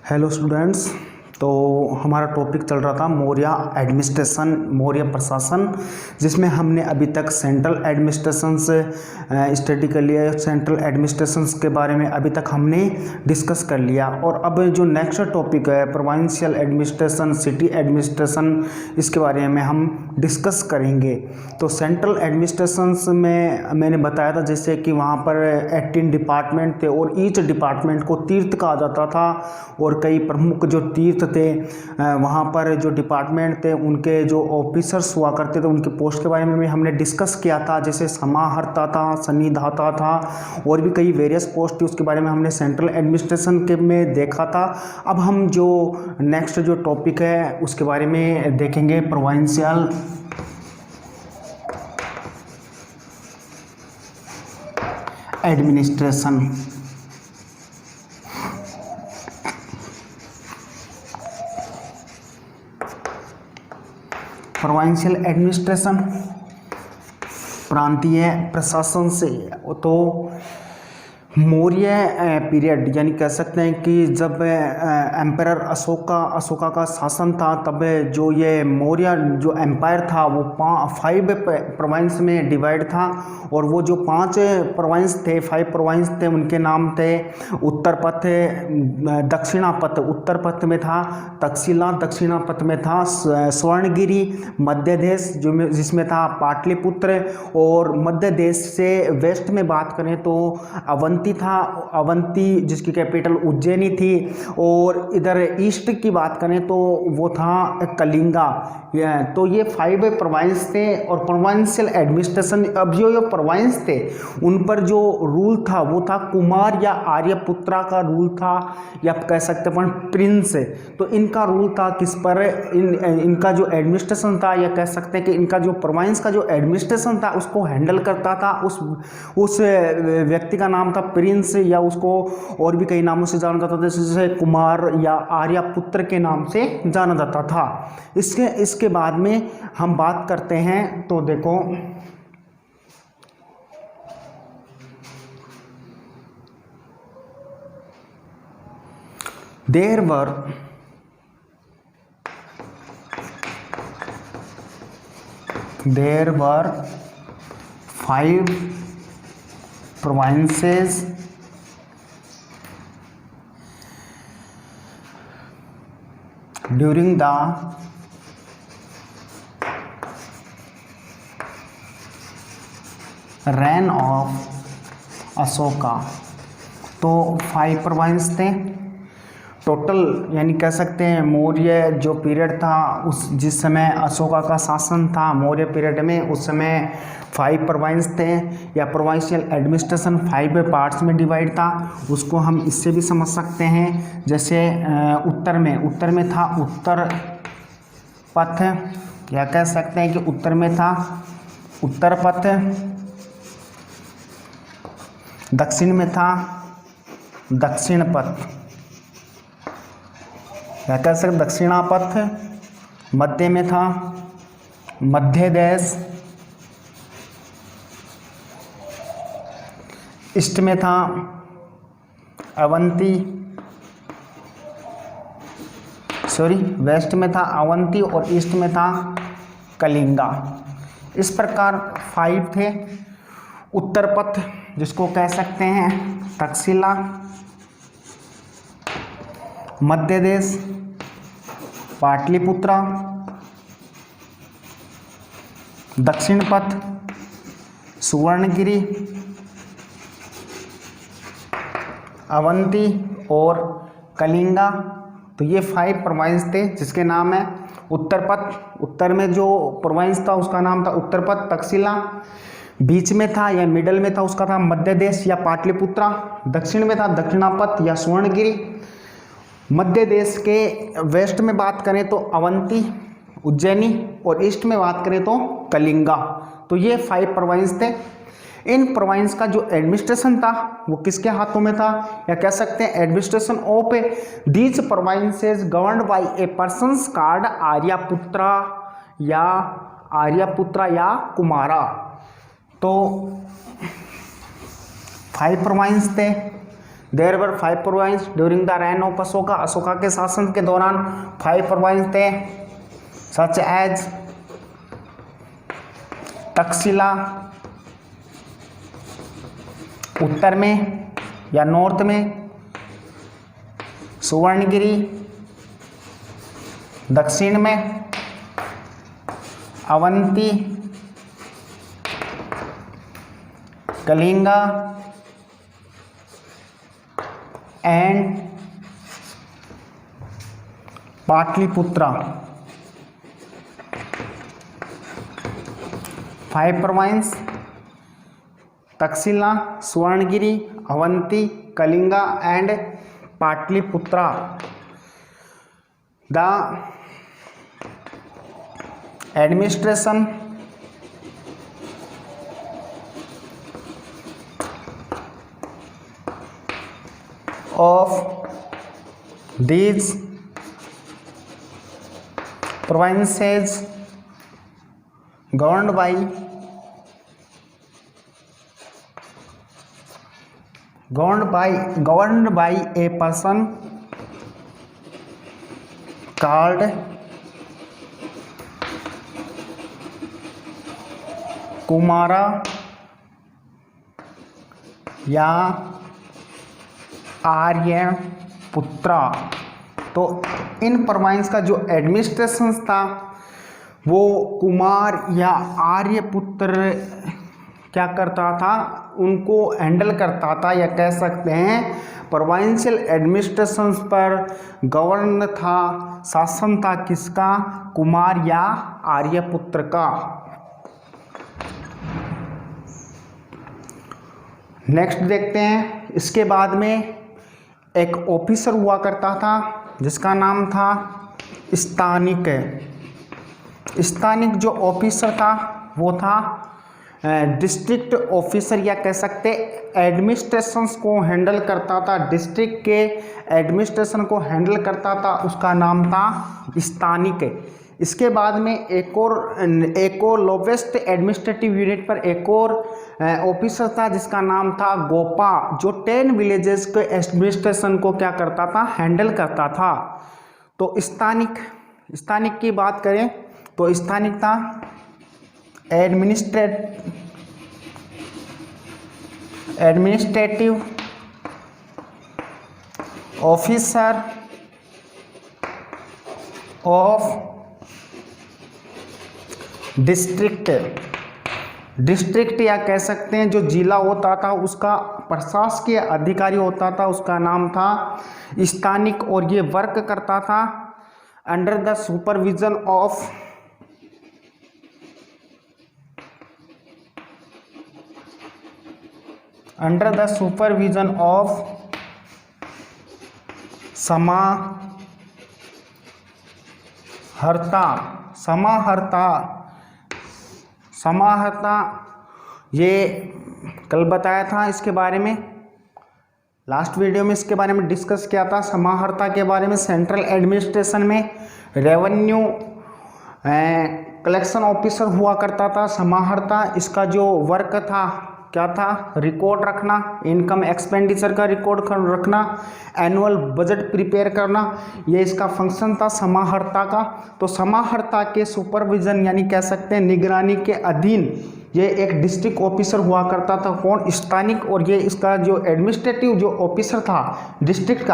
Hello students. तो हमारा topic चल रहा था मौर्य एडमिनिस्ट्रेशन, मौर्य प्रशासन, जिसमें हमने अभी तक सेंट्रल एडमिनिस्ट्रेशन से स्टडी कर लिया। सेंट्रल एडमिनिस्ट्रेशन के बारे में अभी तक हमने डिस्कस कर लिया। और अब जो नेक्स्ट टॉपिक है प्रोविंशियल एडमिनिस्ट्रेशन, सिटी एडमिनिस्ट्रेशन, इसके बारे में हम डिस्कस करेंगे। तो सेंट्रल एडमिनिस्ट्रेशन में मैंने बताया था जैसे कि वहाँ पर 18 डिपार्टमेंट थे और ईच डिपार्टमेंट को तीर्थ कहा जाता था। और कई प्रमुख जो तीर्थ थे वहाँ पर जो डिपार्टमेंट थे उनके जो ऑफिसर्स हुआ करते थे उनके पोस्ट के बारे में भी हमने डिस्कस किया था। जैसे समाहर्ता था, सन्निधाता था और भी कई वेरियस पोस्ट थी, उसके बारे में हमने सेंट्रल एडमिनिस्ट्रेशन के में देखा था। अब हम जो नेक्स्ट जो टॉपिक है उसके बारे में देखेंगे, प्रोविंशियल एडमिनिस्ट्रेशन। प्रोविंशियल एडमिनिस्ट्रेशन प्रांतीय प्रशासन से तो मौर्य पीरियड यानी कह सकते हैं कि जब एम्परर अशोका का शासन था तब जो ये मौर्य जो एम्पायर था वो 5 प्रोविंस में डिवाइड था। और वो जो 5 प्रोविंस थे, 5 प्रोविंस थे, उनके नाम थे उत्तर पथ, दक्षिणापथ। उत्तर पथ में था तक्षशिला, दक्षिणापथ में था स्वर्णगिरी, मध्य देश जिसमें था पाटलिपुत्र, और मध्य देश से वेस्ट में बात करें तो अवंती था, अवंती जिसकी कैपिटल उज्जैनी थी। और इधर ईस्ट की बात करें तो वो था कलिंगा। तो ये 5 प्रोविंस थे। और प्रोविंशियल एडमिनिस्ट्रेशन, अब जो प्रोविंस थे उन पर जो रूल था वो था कुमार या आर्यपुत्रा का रूल था, या कह सकते हैं प्रिंस। तो इनका रूल था किस पर, इनका जो एडमिनिस्ट्रेशन था, या कह सकते हैं कि इनका जो प्रोविंस का जो एडमिनिस्ट्रेशन था उसको हैंडल करता था उस व्यक्ति का नाम था प्रिंस, या उसको और भी कई नामों से जाना जाता था, जैसे कुमार या आर्यपुत्र के नाम से जाना जाता था। इसके बाद में हम बात करते हैं तो देखो there were 5 provinces during the reign of Ashoka. तो 5 प्रोविंस थे टोटल, यानी कह सकते हैं मौर्य जो पीरियड था उस जिस समय अशोका का शासन था मौर्य पीरियड में, उस समय 5 प्रोविंस थे, या प्रोविंशियल एडमिनिस्ट्रेशन 5 पार्ट्स में डिवाइड था। उसको हम इससे भी समझ सकते हैं, जैसे उत्तर में था उत्तर पथ, या कह सकते हैं कि उत्तर में था उत्तर पथ, दक्षिण में था दक्षिण पथ, या कह सकते दक्षिणापथ, मध्य में था मध्य देश, ईस्ट में था अवंती, वेस्ट में था अवंती, और ईस्ट में था कलिंगा। इस प्रकार 5 थे। उत्तर पथ जिसको कह सकते हैं तक्षशिला, मध्य देश पाटलिपुत्रा, दक्षिण पथ सुवर्णगिरी, अवंती और कलिंगा। तो ये 5 प्रोविंस थे जिसके नाम है उत्तर पथ। उत्तर में जो प्रोविंस था उसका नाम था उत्तर पथ तक्षशिला, बीच में था या मिडल में था उसका था मध्य देश या पाटलिपुत्रा, दक्षिण में था दक्षिणापथ या स्वर्णगिरी, मध्य देश के वेस्ट में बात करें तो अवंती उज्जैनी, और ईस्ट में बात करें तो कलिंगा। तो ये 5 प्रोविंस थे। इन प्रोविंस का जो एडमिनिस्ट्रेशन था वो किसके हाथों में था, या कह सकते हैं administration of these provinces governed by a persons called Aryaputra या कुमारा। तो 5 प्रोविंस थे there were 5 province during the reign of Ashoka, Ashoka के शासन के दौरान 5 प्रोविंस थे, सच एज तक्षशिला उत्तर में या नॉर्थ में, सुवर्णगिरी दक्षिण में, Avanti Kalinga and Pataliputra. 5 province Takshashila, Suvarnagiri, Avanti, Kalinga and Pataliputra. The administration of these provinces governed by a person called Kumara या आर्यपुत्रा। तो इन प्रोविंस का जो एडमिनिस्ट्रेशन था वो कुमार या आर्यपुत्र क्या करता था, उनको हैंडल करता था, या कह सकते हैं प्रोविंशियल एडमिनिस्ट्रेशन पर गवर्न था, शासन था किसका, कुमार या आर्यपुत्र का। नेक्स्ट देखते हैं, इसके बाद में एक ऑफिसर हुआ करता था जिसका नाम था स्थानिक। स्थानिक जो ऑफिसर था वो था डिस्ट्रिक्ट ऑफिसर, या कह सकते एडमिनिस्ट्रेशन को हैंडल करता था, डिस्ट्रिक्ट के एडमिनिस्ट्रेशन को हैंडल करता था, उसका नाम था स्थानिक। इसके बाद में एक और लोवेस्ट एडमिनिस्ट्रेटिव यूनिट पर एक और ऑफिसर था जिसका नाम था गोपा, जो 10 विलेजेस के एडमिनिस्ट्रेशन को क्या करता था, हैंडल करता था। तो स्थानिक की बात करें तो स्थानिक था एडमिनिस्ट्रेटिव ऑफिसर ऑफ डिस्ट्रिक्ट या कह सकते हैं जो जिला होता था उसका प्रशासकीय अधिकारी होता था, उसका नाम था स्थानिक, और ये वर्क करता था अंडर द सुपरविजन ऑफ समाहर्ता। ये कल बताया था इसके बारे में, लास्ट वीडियो में इसके बारे में डिस्कस किया था समाहर्ता के बारे में। सेंट्रल एडमिनिस्ट्रेशन में रेवेन्यू कलेक्शन ऑफिसर हुआ करता था समाहर्ता। इसका जो वर्क था क्या था, रिकॉर्ड रखना, इनकम एक्सपेंडिचर का रिकॉर्ड रखना, एनुअल बजट प्रिपेयर करना, ये इसका फंक्शन था समाहर्ता का। तो समाहर्ता के सुपरविजन यानी कह सकते हैं निगरानी के अधीन ये एक डिस्ट्रिक्ट ऑफिसर हुआ करता था, कौन, स्थानिक। और ये इसका जो एडमिनिस्ट्रेटिव जो ऑफिसर था डिस्ट्रिक्ट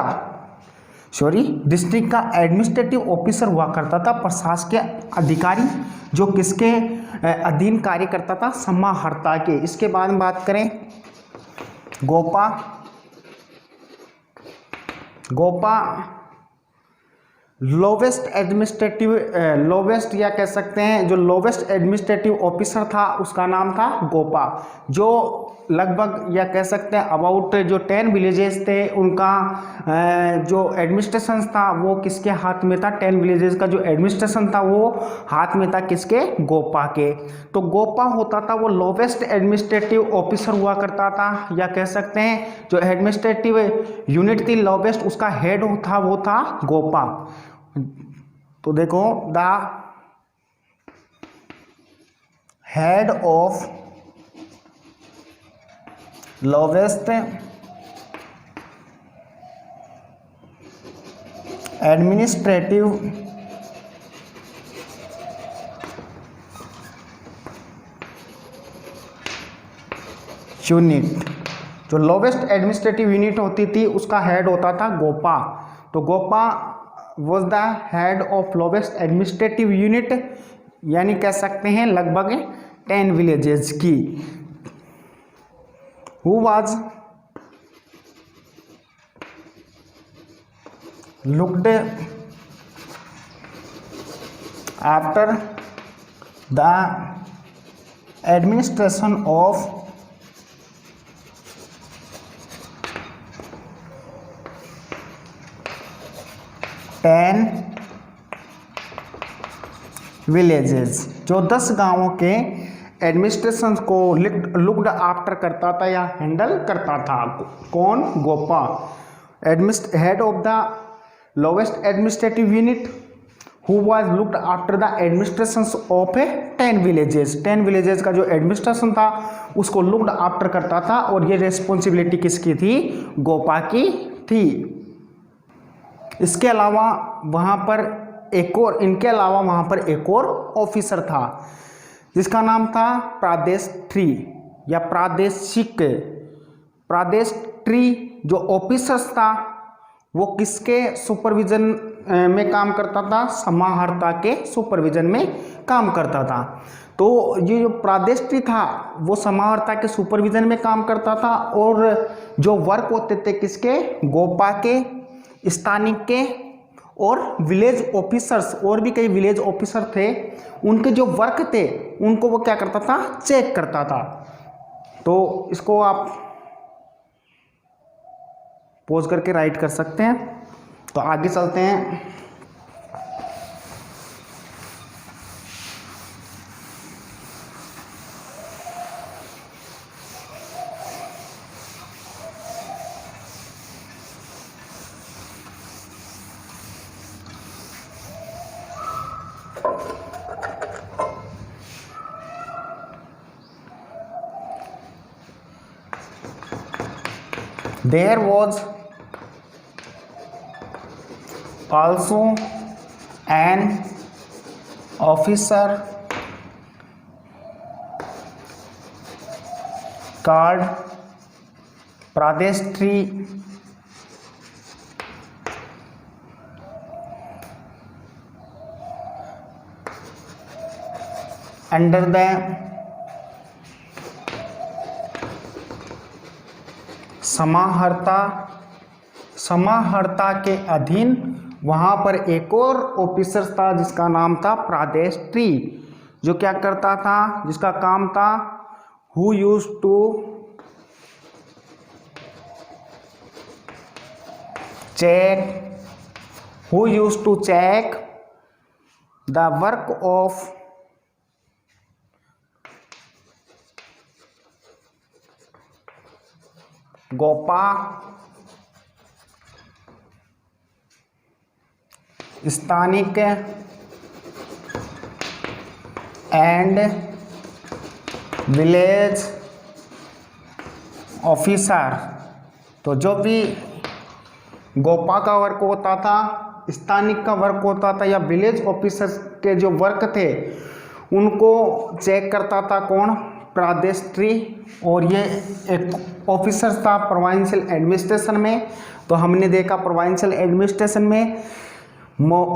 का एडमिनिस्ट्रेटिव ऑफिसर हुआ करता था, प्रशासकीय अधिकारी जो किसके अधीन कार्य करता था, समाहर्ता के। इसके बाद में बात करें गोपा लोवेस्ट या कह सकते हैं जो लोवेस्ट एडमिनिस्ट्रेटिव ऑफिसर था उसका नाम था गोपा, जो लगभग या कह सकते हैं अबाउट जो 10 विलेजेस थे उनका जो एडमिनिस्ट्रेशन था वो किसके हाथ में था, 10 विलेजेस का जो एडमिनिस्ट्रेशन था वो हाथ में था किसके, गोपा के। तो गोपा होता था वो लोवेस्ट एडमिनिस्ट्रेटिव ऑफिसर हुआ करता था, या कह सकते हैं जो एडमिनिस्ट्रेटिव यूनिट थी लोवेस्ट उसका हेड था वो था गोपा। तो देखो the head of lowest administrative unit, जो लोवेस्ट एडमिनिस्ट्रेटिव यूनिट होती थी उसका हेड होता था गोपा। तो Gopa was the head of lowest administrative unit, यानी कह सकते हैं लगभग 10 विलेजेस की। Who was looked after the administration of ten villages, जो 10 गांवों के एडमिनिस्ट्रेशन को लुक्ड आफ्टर करता था या हैंडल करता था। कौन? Gopa. Head of the lowest administrative unit who was looked after the administration of 10 villages. 10 villages का जो एडमिनिस्ट्रेशन था उसको लुक्ड आफ्टर करता था, और ये रिस्पॉन्सिबिलिटी किसकी थी? गोपा की थी। इसके अलावा वहाँ पर इनके अलावा वहाँ पर एक और ऑफिसर था जिसका नाम था प्रादेष्ट्री या प्रादेशिक। प्रादेष्ट्री जो ऑफिसर्स था वो किसके सुपरविजन में काम करता था? समाहर्ता के सुपरविजन में काम करता था। तो ये जो प्रादेष्ट्री था वो समाहर्ता के सुपरविजन में काम करता था, और जो वर्क होते थे किसके? गोपा के, स्थानिक के और विलेज ऑफिसर्स, और भी कई विलेज ऑफिसर थे, उनके जो वर्क थे उनको वो क्या करता था? चेक करता था। तो इसको आप पॉज करके राइट कर सकते हैं। तो आगे चलते हैं। There was also an officer called Pradeshi under the समाहर्ता के अधीन वहाँ पर एक और ऑफिसर था जिसका नाम था प्रादेष्ट्री, जो क्या करता था? जिसका काम था who used to check the work of gopa, sthanika and village officer. तो जो भी गोपा का वर्क होता था, स्थानिक का वर्क होता था, या विलेज ऑफिसर के जो वर्क थे उनको चेक करता था कौन? प्रादेष्ट्री। और ये एक ऑफिसर था प्रोविंशियल एडमिनिस्ट्रेशन में। तो हमने देखा प्रोविंशियल एडमिनिस्ट्रेशन में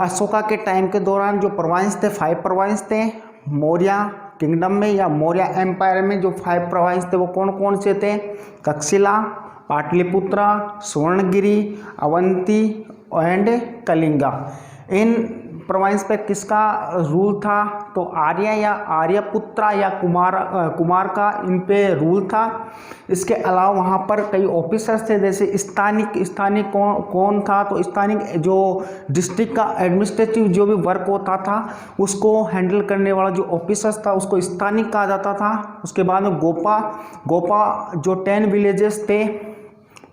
अशोका के टाइम के दौरान जो प्रोविंस थे, 5 प्रोविंस थे। मौर्य किंगडम में या मौर्य एम्पायर में जो 5 प्रोविंस थे वो कौन कौन से थे? Takshashila, Pataliputra, Swarnagiri, Avanti and Kalinga. In province पे किसका रूल था? तो आर्य या आर्यपुत्रा या कुमार का इन पे रूल था। इसके अलावा वहाँ पर कई ऑफिसर्स थे, जैसे स्थानिक कौन था? तो स्थानिक जो डिस्ट्रिक्ट का एडमिनिस्ट्रेटिव जो भी वर्क होता था उसको हैंडल करने वाला जो ऑफिसर्स था उसको स्थानिक कहा जाता था। उसके बाद में गोपा जो 10 विलेजेस थे,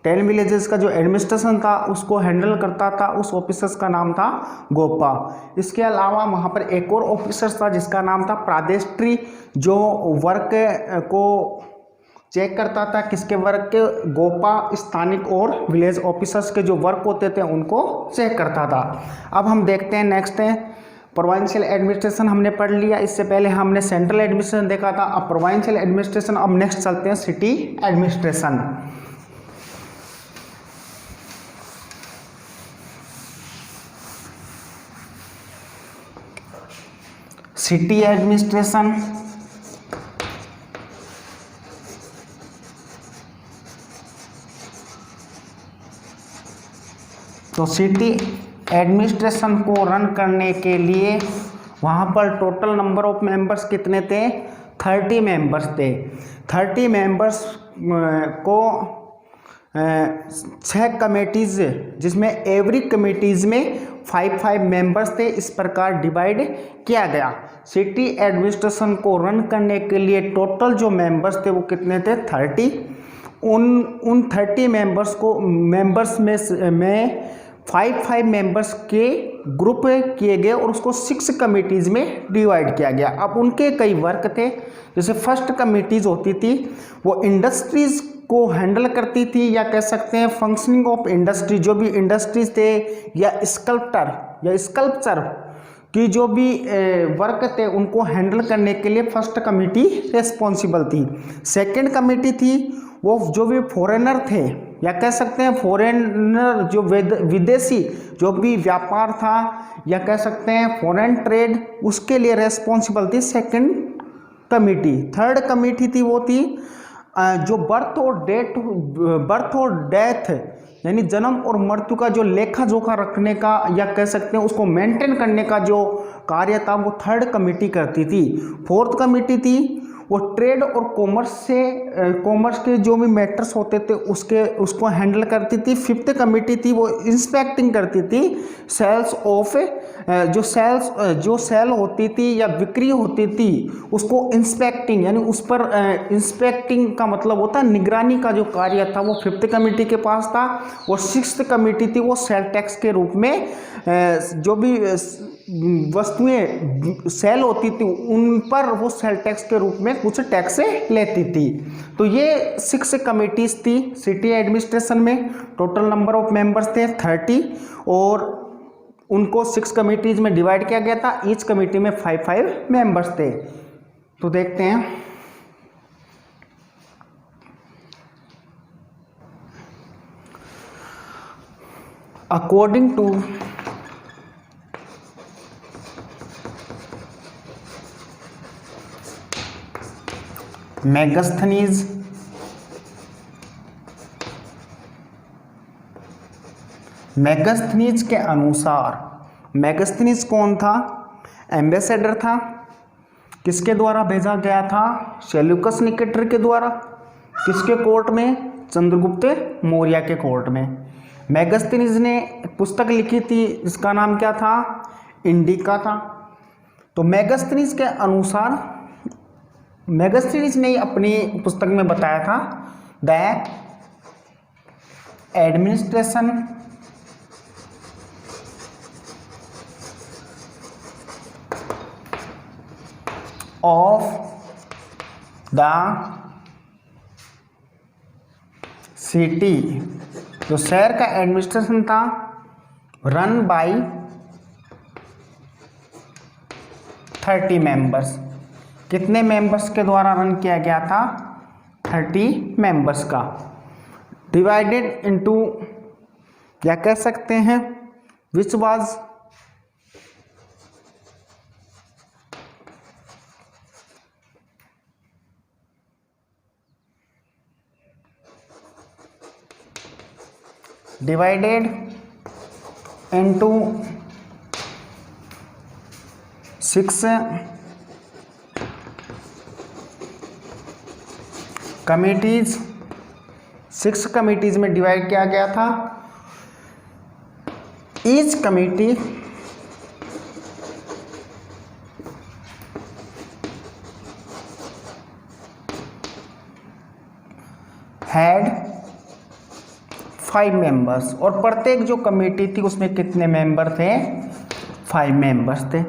10 विलेजेस का जो एडमिनिस्ट्रेशन था उसको हैंडल करता था, उस ऑफिसर्स का नाम था गोपा। इसके अलावा वहाँ पर एक और ऑफिसर था जिसका नाम था प्रादेष्ट्री, जो वर्क को चेक करता था किसके वर्क के, गोपा, स्थानिक और विलेज ऑफिसर्स के जो वर्क होते थे उनको चेक करता था। अब हम देखते हैं नेक्स्ट है प्रोविंशियल एडमिनिस्ट्रेशन हमने पढ़ लिया, इससे पहले हमने सेंट्रल एडमिनिस्ट्रेशन देखा था। अब प्रोविंशियल एडमिनिस्ट्रेशन, अब नेक्स्ट चलते हैं सिटी एडमिनिस्ट्रेशन। सिटी एडमिनिस्ट्रेशन तो सिटी एडमिनिस्ट्रेशन को रन करने के लिए वहाँ पर टोटल नंबर ऑफ मेंबर्स कितने थे, 30 मेंबर्स थे। 30 मेंबर्स को 6 कमेटीज़, जिसमें एवरी कमेटीज़ में 5 मेंबर्स थे, इस प्रकार डिवाइड किया गया। सिटी एडमिनिस्ट्रेशन को रन करने के लिए टोटल जो मेंबर्स थे वो कितने थे, 30। उन 30 मेंबर्स में 5 मेंबर्स के ग्रुप किए गए और उसको 6 कमेटीज़ में डिवाइड किया गया। अब उनके कई वर्क थे, जैसे फर्स्ट कमेटीज़ होती थी वो इंडस्ट्रीज़ को हैंडल करती थी, या कह सकते हैं फंक्शनिंग ऑफ इंडस्ट्री, जो भी इंडस्ट्रीज थे या स्कल्पचर की जो भी वर्क थे उनको हैंडल करने के लिए फर्स्ट कमेटी रेस्पॉन्सिबल थी। सेकंड कमेटी थी वो जो भी फॉरेनर थे, या कह सकते हैं फॉरेनर जो विदेशी जो भी व्यापार था, या कह सकते हैं फॉरेन ट्रेड, उसके लिए रेस्पॉन्सिबल थी सेकंड कमेटी। थर्ड कमेटी थी वो थी जो बर्थ और डेथ यानी जन्म और मृत्यु का जो लेखा जोखा रखने का, या कह सकते हैं उसको मेंटेन करने का जो कार्य था वो थर्ड कमेटी करती थी। फोर्थ कमेटी थी वो ट्रेड और कॉमर्स के जो भी मैटर्स होते थे उसको हैंडल करती थी। फिफ्थ कमेटी थी वो इंस्पेक्टिंग करती थी सेल्स ऑफ जो सेल होती थी या बिक्री होती थी उसको इंस्पेक्टिंग, यानी उस पर इंस्पेक्टिंग का मतलब होता है निगरानी का जो कार्य था वो फिफ्थ कमेटी के पास था। और सिक्स्थ कमेटी थी वो सेल टैक्स के रूप में जो भी वस्तुएं सेल होती थी उन पर वो सेल टैक्स के रूप में कुछ टैक्स लेती थी। तो ये 6 कमेटीज थी सिटी एडमिनिस्ट्रेशन में। टोटल नंबर ऑफ मेंबर्स थे 30 और उनको 6 कमेटीज में डिवाइड किया गया था। ईच कमेटी में 5 मेंबर्स थे। तो देखते हैं अकॉर्डिंग टू मेगास्थनीज के अनुसार, मेगास्थनीज कौन था? एम्बेसडर था। किसके द्वारा भेजा गया था? सेल्यूकस निकेटर के द्वारा। किसके कोर्ट में? चंद्रगुप्त मौर्य के कोर्ट में। मेगास्थनीज ने एक पुस्तक लिखी थी जिसका नाम क्या था? इंडिका था। तो मेगास्थनीज के अनुसार मेगास्थनीज ने अपनी पुस्तक में बताया था the administration of the city, जो शहर का एडमिनिस्ट्रेशन था, रन बाय 30 मेंबर्स। कितने मेंबर्स के द्वारा रन किया गया था? 30 मेंबर्स का। डिवाइडेड इनटू, या कह सकते हैं which was divided into 6 committees. 6 committees में डिवाइड किया गया था। ईच कमिटी हैड 5 मेंबर्स, और प्रत्येक जो कमेटी थी उसमें कितने मेंबर थे? 5 मेंबर्स थे।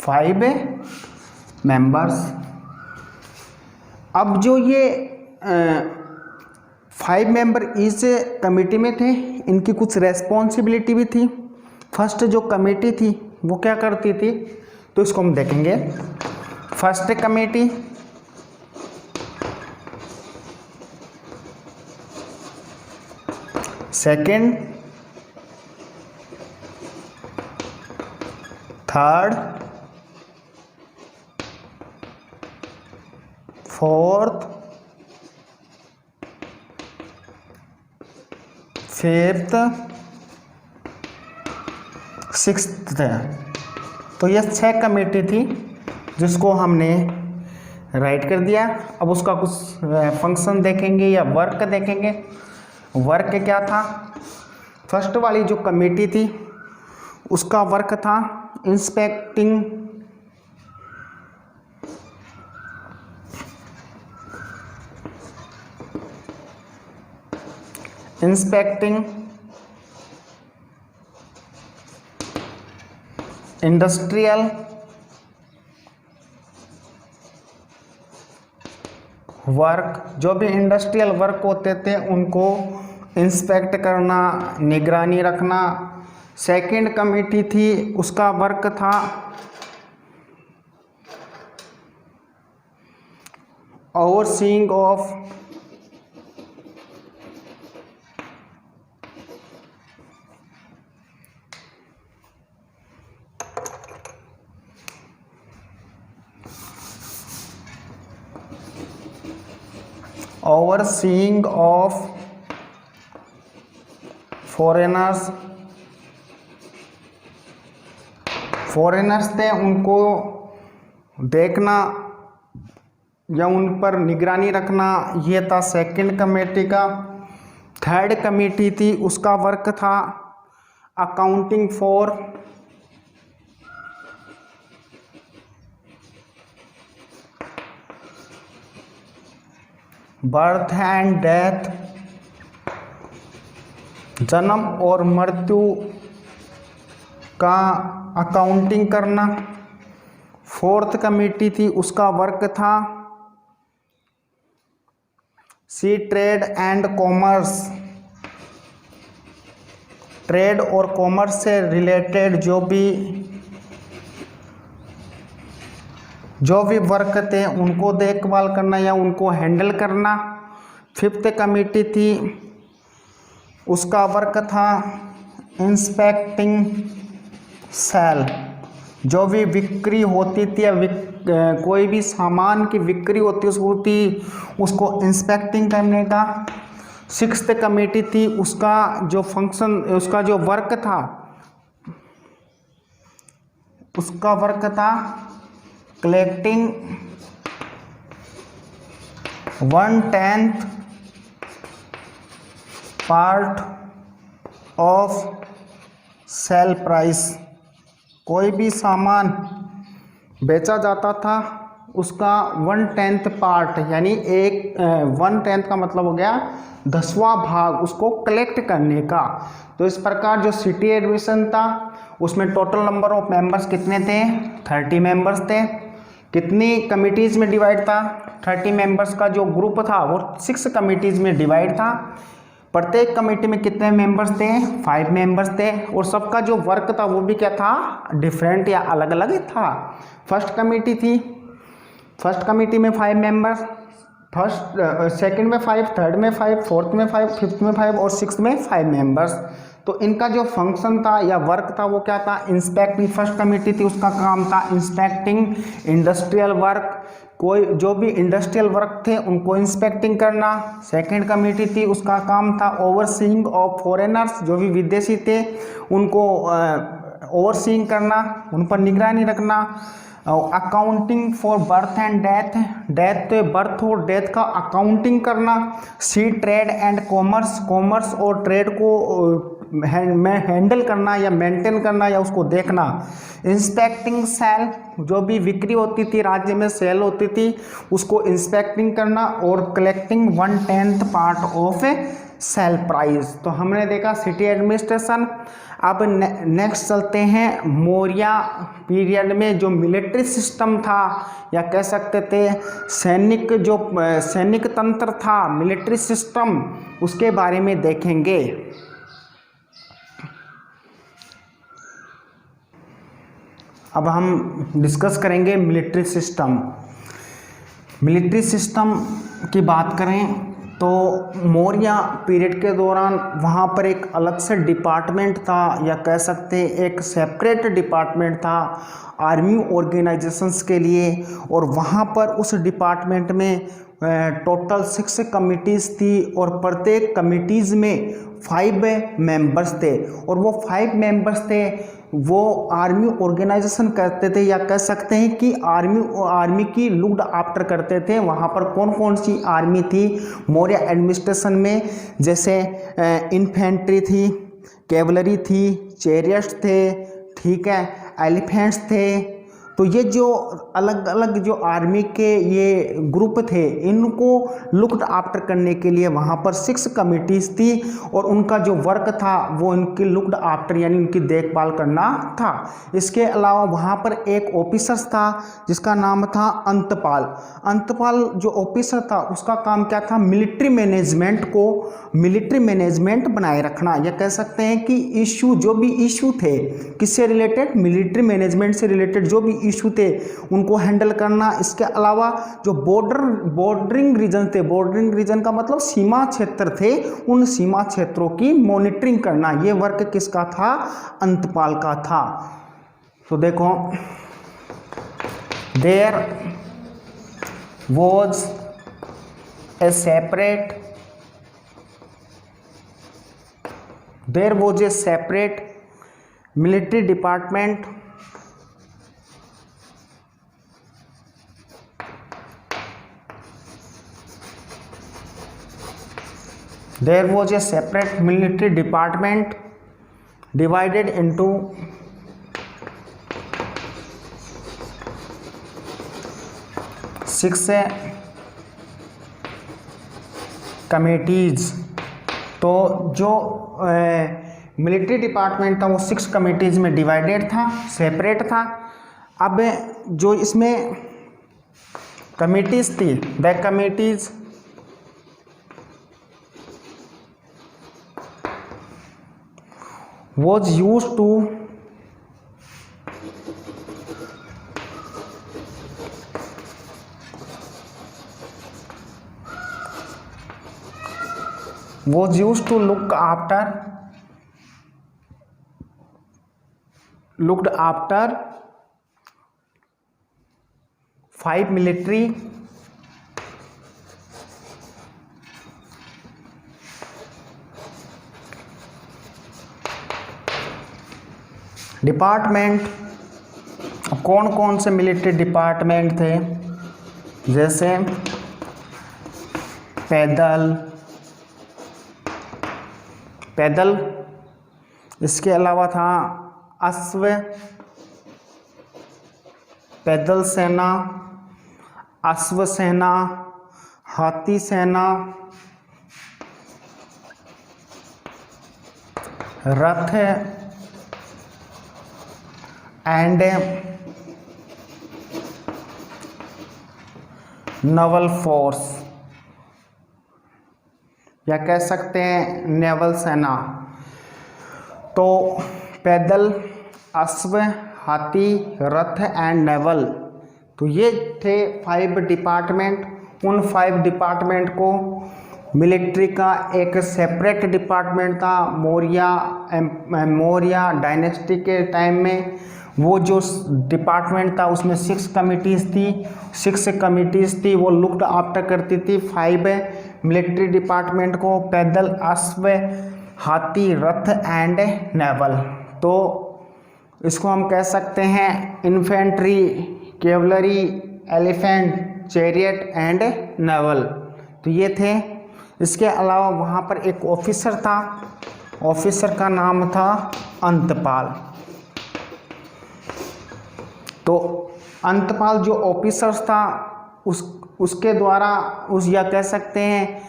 5 मेंबर्स। अब जो ये 5 मेंबर इस कमेटी में थे, इनकी कुछ रेस्पॉन्सिबिलिटी भी थी। फर्स्ट जो कमेटी थी वो क्या करती थी, तो इसको हम देखेंगे। First committee, second, third, fourth, fifth, sixth. तो ये 6 कमेटी थी जिसको हमने राइट कर दिया। अब उसका कुछ फंक्शन देखेंगे या वर्क देखेंगे। वर्क क्या था, फर्स्ट वाली जो कमेटी थी उसका वर्क था इंस्पेक्टिंग इंडस्ट्रियल वर्क, जो भी इंडस्ट्रियल वर्क होते थे उनको इंस्पेक्ट करना, निगरानी रखना। सेकंड कमेटी थी, उसका वर्क था ओवरसीइंग ऑफ फॉरेनर्स। फॉरेनर्स थे, उनको देखना या उन पर निगरानी रखना, ये था सेकंड कमेटी का। थर्ड कमेटी थी, उसका वर्क था accounting for birth and death, जन्म और मृत्यु का अकाउंटिंग करना। फोर्थ कमेटी थी, उसका वर्क था सी ट्रेड एंड कॉमर्स। ट्रेड और कॉमर्स से रिलेटेड जो भी वर्क थे उनको देखभाल करना या उनको हैंडल करना। फिफ्थ कमेटी थी, उसका वर्क था इंस्पेक्टिंग सेल। जो भी बिक्री होती थी या कोई भी सामान की बिक्री होती उसको इंस्पेक्टिंग करने का। सिक्स्थ कमेटी थी, उसका जो फंक्शन, उसका जो वर्क था, उसका वर्क था collecting 1/10 part of sale price. कोई भी सामान बेचा जाता था उसका 1/10 पार्ट, यानी 1/10 का मतलब हो गया 10वां भाग, उसको कलेक्ट करने का। तो इस प्रकार जो सिटी एडमिशन था उसमें टोटल नंबर ऑफ मेंबर्स कितने थे, 30 मेंबर्स थे। कितनी कमिटीज़ में डिवाइड था, 30 मेंबर्स का जो ग्रुप था वो 6 कमिटीज़ में डिवाइड था। प्रत्येक कमेटी में कितने मेंबर्स थे, 5 मेंबर्स थे। और सबका जो वर्क था वो भी क्या था, डिफरेंट या अलग अलग था। फर्स्ट कमेटी थी, फर्स्ट कमेटी में 5 मेंबर्स, सेकंड में 5, थर्ड में 5, फोर्थ में 5, फिफ्थ में 5 और सिक्स्थ में 5 मेंबर्स। तो इनका जो फंक्शन था या वर्क था वो क्या था, इंस्पेक्टिंग। फर्स्ट कमेटी थी, उसका काम था इंस्पेक्टिंग इंडस्ट्रियल वर्क। कोई जो भी इंडस्ट्रियल वर्क थे उनको इंस्पेक्टिंग करना। सेकंड कमेटी थी, उसका काम था ओवरसीइंग ऑफ फॉरेनर्स। जो भी विदेशी थे उनको ओवरसीइंग करना, उन पर निगरानी रखना। Accounting for birth and death, birth और डेथ का अकाउंटिंग करना। सी ट्रेड एंड कॉमर्स, कॉमर्स और ट्रेड को में हैंडल करना या मेंटेन करना या उसको देखना। इंस्पेक्टिंग सेल, जो भी बिक्री होती थी राज्य में, सेल होती थी, उसको इंस्पेक्टिंग करना। और collecting 1/10 part of sale price. तो हमने देखा सिटी एडमिनिस्ट्रेशन। अब नेक्स्ट चलते हैं मौर्य पीरियड में जो मिलिट्री सिस्टम था, या कह सकते थे सैनिक तंत्र था, मिलिट्री सिस्टम, उसके बारे में देखेंगे। अब हम डिस्कस करेंगे मिलिट्री सिस्टम। मिलिट्री सिस्टम की बात करें तो मौर्य पीरियड के दौरान वहाँ पर एक अलग से डिपार्टमेंट था, या कह सकते हैं एक सेपरेट डिपार्टमेंट था आर्मी ऑर्गेनाइजेशंस के लिए। और वहाँ पर उस डिपार्टमेंट में टोटल 6 कमिटीज़ थी, और प्रत्येक कमिटीज़ में 5 मेंबर्स थे। और वो 5 मेंबर्स थे वो आर्मी ऑर्गेनाइजेशन करते थे, या कह सकते हैं कि आर्मी की लुक्ड आफ्टर करते थे। वहाँ पर कौन कौन सी आर्मी थी मौर्य एडमिनिस्ट्रेशन में, जैसे इन्फेंट्री थी, कैवलरी थी, चैरियट्स थे, ठीक है, एलिफेंट्स थे। तो ये जो अलग अलग जो आर्मी के ये ग्रुप थे, इनको लुक्ड आफ्टर करने के लिए वहाँ पर 6 कमिटीज़ थी, और उनका जो वर्क था वो इनकी लुक्ड आफ्टर यानी उनकी देखभाल करना था। इसके अलावा वहाँ पर एक ऑफिसर्स था जिसका नाम था अंतपाल। अंतपाल जो ऑफिसर था उसका काम क्या था, मिलिट्री मैनेजमेंट बनाए रखना, या कह सकते हैं कि जो भी इशू थे किससे रिलेटेड, मिलिट्री मैनेजमेंट से रिलेटेड जो भी इशू थे उनको हैंडल करना। इसके अलावा जो बॉर्डरिंग रीजन थे, बॉर्डरिंग रीजन का मतलब सीमा क्षेत्र थे, उन सीमा क्षेत्रों की मॉनिटरिंग करना, ये वर्क किसका था, अंतपाल का था। तो देखो, there was a separate military department divided into 6 committees. तो जो मिलिट्री डिपार्टमेंट था वो 6 कमिटीज़ में डिवाइडेड था, सेपरेट था। अब जो इसमें कमिटीज़ थी, the committees was used to looked after 5 military department. कौन कौन से मिलिट्री डिपार्टमेंट थे, जैसे पैदल, इसके अलावा था अश्व, पैदल सेना, अश्व सेना, हाथी सेना, रथ एंड नवल फोर्स, या कह सकते हैं नेवल सेना। तो पैदल, अश्व, हाथी, रथ एंड नेवल, तो ये थे 5 डिपार्टमेंट। उन 5 डिपार्टमेंट को मिलिट्री का एक सेपरेट डिपार्टमेंट था मौर्य डायनेस्टी के टाइम में। वो जो डिपार्टमेंट था उसमें 6 कमिटीज़ थी, वो लुक्ड आफ्टर करती थी 5 मिलिट्री डिपार्टमेंट को, पैदल, अश्व, हाथी, रथ एंड नेवल। तो इसको हम कह सकते हैं infantry, cavalry, elephant, chariot and naval. तो ये थे। इसके अलावा वहाँ पर एक ऑफिसर था ऑफिसर का नाम था अंतपाल। तो अंतपाल जो ऑफिसर्स था उसके द्वारा या कह सकते हैं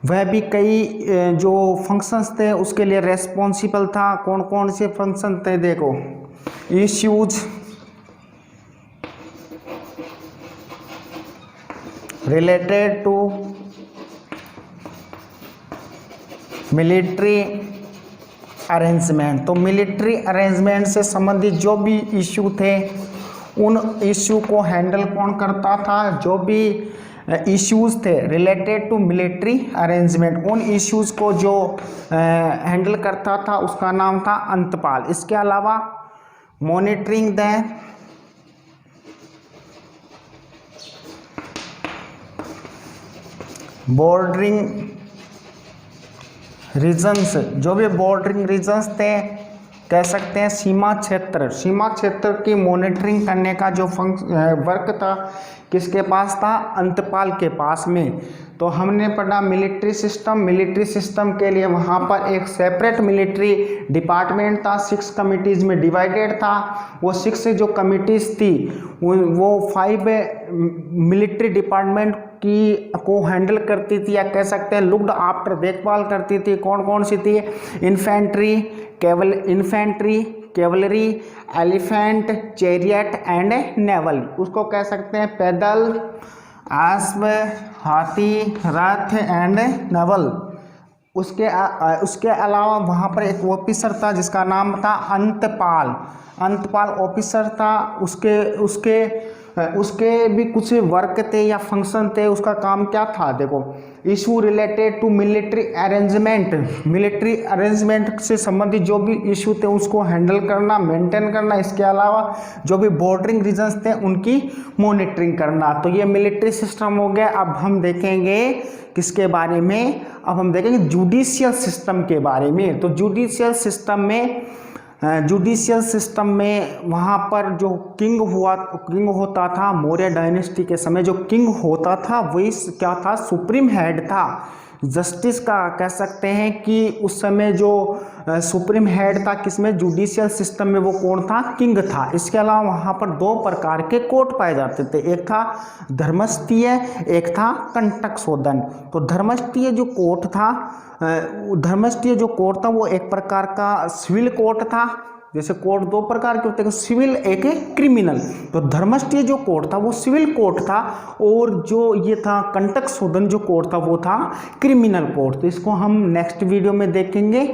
वह भी कई जो फंक्शंस थे उसके लिए रेस्पॉन्सिबल था। कौन कौन से फंक्शन थे देखो, issues related to military arrangement. तो मिलिट्री अरेंजमेंट से संबंधित जो भी इश्यू थे उन इश्यू को हैंडल कौन करता था, जो भी इश्यूज थे रिलेटेड टू मिलिट्री अरेंजमेंट, उन इश्यूज को जो हैंडल करता था उसका नाम था अंतपाल। इसके अलावा मॉनिटरिंग द बॉर्डरिंग रीजन्स, जो भी बॉर्डरिंग रीजन्स थे कह सकते हैं सीमा क्षेत्र की मॉनिटरिंग करने का जो वर्क था किसके पास था, अंतपाल के पास में। तो हमने पढ़ा मिलिट्री सिस्टम के लिए वहाँ पर एक सेपरेट मिलिट्री डिपार्टमेंट था, 6 कमिटीज में डिवाइडेड था। वो 6 जो कमिटीज थी वो 5 मिलिट्री डिपार्टमेंट को हैंडल करती थी, या कह सकते हैं लुक्ड आफ्टर, देखभाल करती थी। कौन कौन सी थी, infantry, cavalry, elephant, chariot and naval. उसको कह सकते हैं पैदल, अश्व, हाथी, रथ एंड नेवल। उसके अलावा वहाँ पर एक ऑफिसर था जिसका नाम था अंतपाल ऑफिसर था। उसके भी कुछ वर्क थे या फंक्शन थे। उसका काम क्या था देखो, issue related to military arrangement से संबंधित जो भी इशू थे उसको हैंडल करना, मेंटेन करना। इसके अलावा जो भी बॉर्डरिंग रीजन्स थे उनकी मॉनिटरिंग करना। तो ये मिलिट्री सिस्टम हो गया। अब हम देखेंगे किसके बारे में, अब हम देखेंगे जुडिशियल सिस्टम के बारे में। तो जुडिशियल सिस्टम में वहाँ पर जो किंग होता था, मौर्य डायनेस्टी के समय जो किंग होता था वही क्या था, सुप्रीम हेड था जस्टिस का। कह सकते हैं कि उस समय जो सुप्रीम हेड था किसमें, जुडिशियल सिस्टम में, वो कौन था, किंग था। इसके अलावा वहाँ पर 2 प्रकार के कोर्ट पाए जाते थे, एक था धर्मस्थीय, एक था कंटक शोधन। तो धर्मस्थीय जो कोर्ट था वो एक प्रकार का सिविल कोर्ट था। जैसे कोर्ट 2 प्रकार के होते हैं, सिविल एक है क्रिमिनल। तो धर्मस्थीय जो कोर्ट था वो सिविल कोर्ट था, और जो ये था कंटक शोधन जो कोर्ट था वो था क्रिमिनल कोर्ट। तो इसको हम नेक्स्ट वीडियो में देखेंगे।